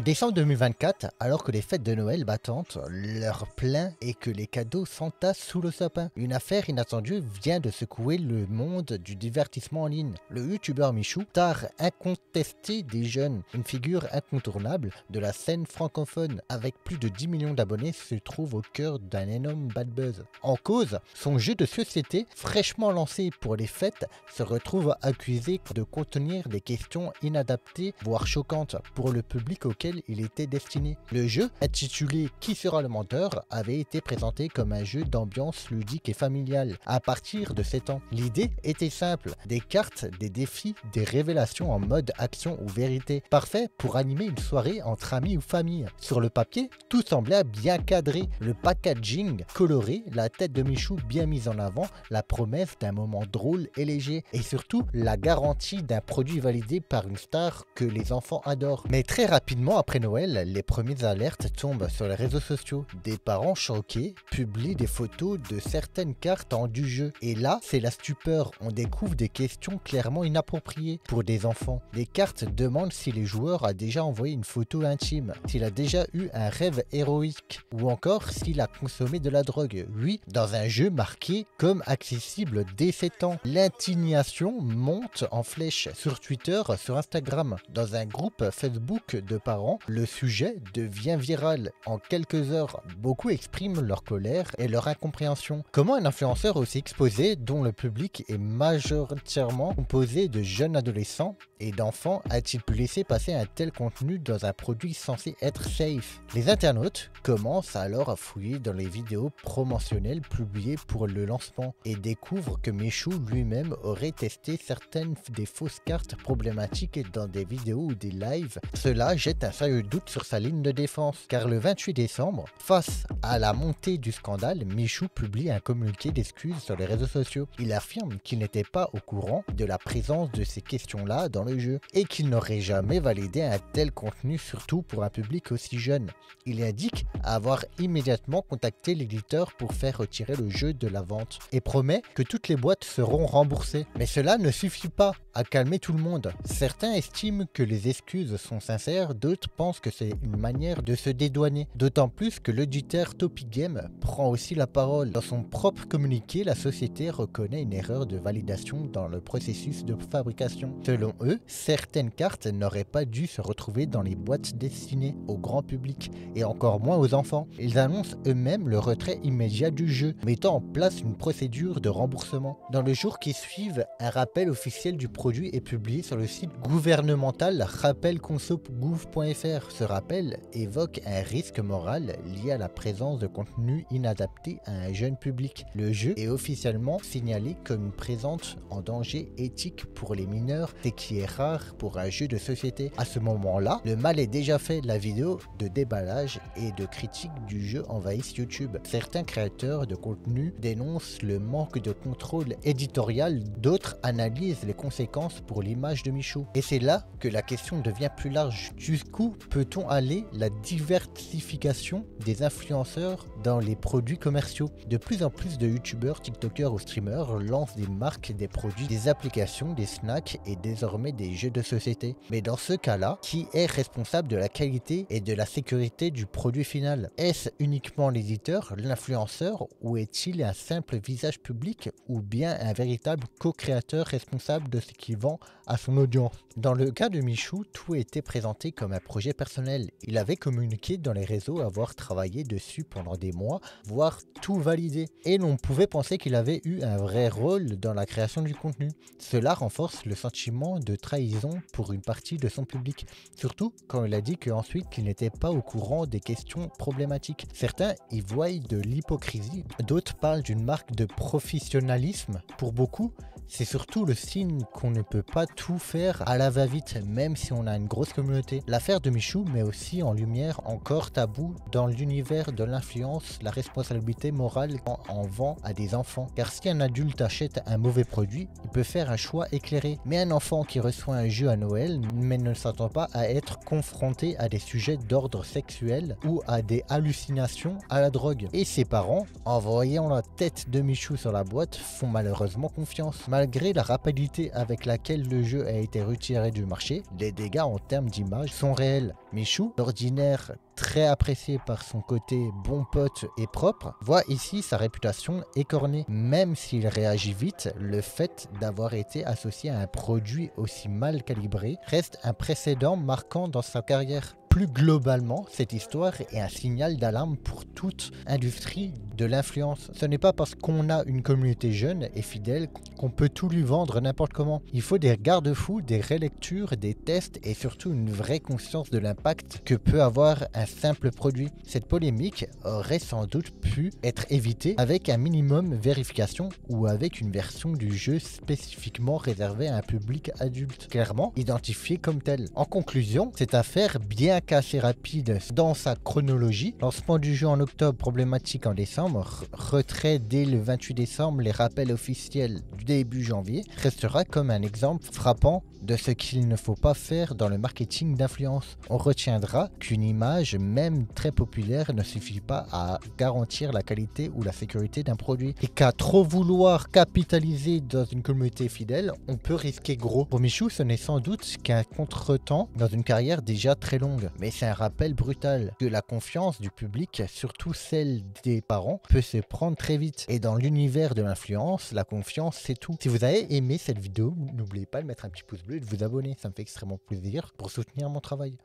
Décembre 2024, alors que les fêtes de Noël battantes, l'heure plein et que les cadeaux s'entassent sous le sapin, une affaire inattendue vient de secouer le monde du divertissement en ligne. Le youtubeur Michou, star incontesté des jeunes, une figure incontournable de la scène francophone, avec plus de 10 millions d'abonnés, se trouve au cœur d'un énorme bad buzz. En cause, son jeu de société, fraîchement lancé pour les fêtes, se retrouve accusé de contenir des questions inadaptées, voire choquantes, pour le public auquel il était destiné. Le jeu, intitulé Qui sera le menteur, avait été présenté comme un jeu d'ambiance ludique et familiale à partir de 7 ans. L'idée était simple, des cartes, des défis, des révélations en mode action ou vérité, parfait pour animer une soirée entre amis ou famille. Sur le papier, tout semblait bien cadré, le packaging coloré, la tête de Michou bien mise en avant, la promesse d'un moment drôle et léger, et surtout la garantie d'un produit validé par une star que les enfants adorent. Mais très rapidement après Noël, les premières alertes tombent sur les réseaux sociaux. Des parents choqués publient des photos de certaines cartes en du jeu. Et là, c'est la stupeur. On découvre des questions clairement inappropriées pour des enfants. Les cartes demandent si les joueurs a déjà envoyé une photo intime, s'il a déjà eu un rêve héroïque, ou encore s'il a consommé de la drogue. Oui, dans un jeu marqué comme accessible dès 7 ans. L'indignation monte en flèche sur Twitter, sur Instagram, dans un groupe Facebook de parents. Le sujet devient viral. En quelques heures, beaucoup expriment leur colère et leur incompréhension. Comment un influenceur aussi exposé, dont le public est majoritairement composé de jeunes adolescents et d'enfants, a-t-il pu laisser passer un tel contenu dans un produit censé être safe? Les internautes commencent alors à fouiller dans les vidéos promotionnelles publiées pour le lancement et découvrent que Michou lui-même aurait testé certaines des fausses cartes problématiques dans des vidéos ou des lives. Cela jette un sérieux doute sur sa ligne de défense, car le 28 décembre, face à la montée du scandale, Michou publie un communiqué d'excuses sur les réseaux sociaux. Il affirme qu'il n'était pas au courant de la présence de ces questions-là dans le jeu, et qu'il n'aurait jamais validé un tel contenu, surtout pour un public aussi jeune. Il indique avoir immédiatement contacté l'éditeur pour faire retirer le jeu de la vente, et promet que toutes les boîtes seront remboursées. Mais cela ne suffit pas à calmer tout le monde. Certains estiment que les excuses sont sincères, d'autres pensent que c'est une manière de se dédouaner. D'autant plus que l'éditeur Topic Game prend aussi la parole. Dans son propre communiqué, la société reconnaît une erreur de validation dans le processus de fabrication. Selon eux, certaines cartes n'auraient pas dû se retrouver dans les boîtes destinées au grand public et encore moins aux enfants. Ils annoncent eux-mêmes le retrait immédiat du jeu, mettant en place une procédure de remboursement. Dans le jour qui suivent, un rappel officiel du produit est publié sur le site gouvernemental rappelconso.gouv.fr. Ce rappel évoque un risque moral lié à la présence de contenu inadapté à un jeune public. Le jeu est officiellement signalé comme présente en danger éthique pour les mineurs, ce qui est rare pour un jeu de société. À ce moment-là, le mal est déjà fait. La vidéo de déballage et de critique du jeu envahissent YouTube. Certains créateurs de contenu dénoncent le manque de contrôle éditorial, d'autres analysent les conséquences pour l'image de Michou. Et c'est là que la question devient plus large. Jusqu'où peut-on aller la diversification des influenceurs dans les produits commerciaux? De plus en plus de youtubeurs, tiktokers ou streamers lancent des marques, des produits, des applications, des snacks et désormais des jeux de société. Mais dans ce cas-là, qui est responsable de la qualité et de la sécurité du produit final? Est-ce uniquement l'éditeur, l'influenceur, ou est-il un simple visage public ou bien un véritable co-créateur responsable de ce qu'il vend à son audience? Dans le cas de Michou, tout était présenté comme un projet personnel. Il avait communiqué dans les réseaux avoir travaillé dessus pendant des mois, voire tout validé. Et l'on pouvait penser qu'il avait eu un vrai rôle dans la création du contenu. Cela renforce le sentiment de trahison pour une partie de son public. Surtout quand il a dit qu'ensuite qu'il n'était pas au courant des questions problématiques. Certains y voient de l'hypocrisie, d'autres parlent d'une marque de professionnalisme. Pour beaucoup, c'est surtout le signe qu'on ne peut pas tout faire à la va-vite, même si on a une grosse communauté. L'affaire de Michou met aussi en lumière encore tabou dans l'univers de l'influence la responsabilité morale quand on vend à des enfants. Car si un adulte achète un mauvais produit, il peut faire un choix éclairé. Mais un enfant qui reçoit un jeu à Noël mais ne s'attend pas à être confronté à des sujets d'ordre sexuel ou à des hallucinations à la drogue. Et ses parents, en voyant la tête de Michou sur la boîte, font malheureusement confiance. Malgré la rapidité avec laquelle le jeu a été retiré du marché, les dégâts en termes d'image sont réels. Michou, d'ordinaire très apprécié par son côté bon pote et propre, voit ici sa réputation écornée. Même s'il réagit vite, le fait d'avoir été associé à un produit aussi mal calibré reste un précédent marquant dans sa carrière. Plus globalement, cette histoire est un signal d'alarme pour toute industrie de l'influence. Ce n'est pas parce qu'on a une communauté jeune et fidèle qu'on peut tout lui vendre n'importe comment. Il faut des garde-fous, des relectures, des tests et surtout une vraie conscience de l'impact que peut avoir un simple produit. Cette polémique aurait sans doute pu être évitée avec un minimum de vérification ou avec une version du jeu spécifiquement réservée à un public adulte, clairement identifié comme tel. En conclusion, cette affaire, bien qu'assez rapide dans sa chronologie, lancement du jeu en octobre, problématique en décembre, retrait dès le 28 décembre, les rappels officiels du début janvier, restera comme un exemple frappant de ce qu'il ne faut pas faire dans le marketing d'influence. On retiendra qu'une image, même très populaire, ne suffit pas à garantir la qualité ou la sécurité d'un produit, et qu'à trop vouloir capitaliser dans une communauté fidèle, on peut risquer gros. Pour Michou, ce n'est sans doute qu'un contretemps dans une carrière déjà très longue, mais c'est un rappel brutal que la confiance du public, surtout celle des parents, peut se prendre très vite. Et dans l'univers de l'influence, la confiance c'est tout. Si vous avez aimé cette vidéo, n'oubliez pas de mettre un petit pouce bleu et de vous abonner, ça me fait extrêmement plaisir pour soutenir mon travail.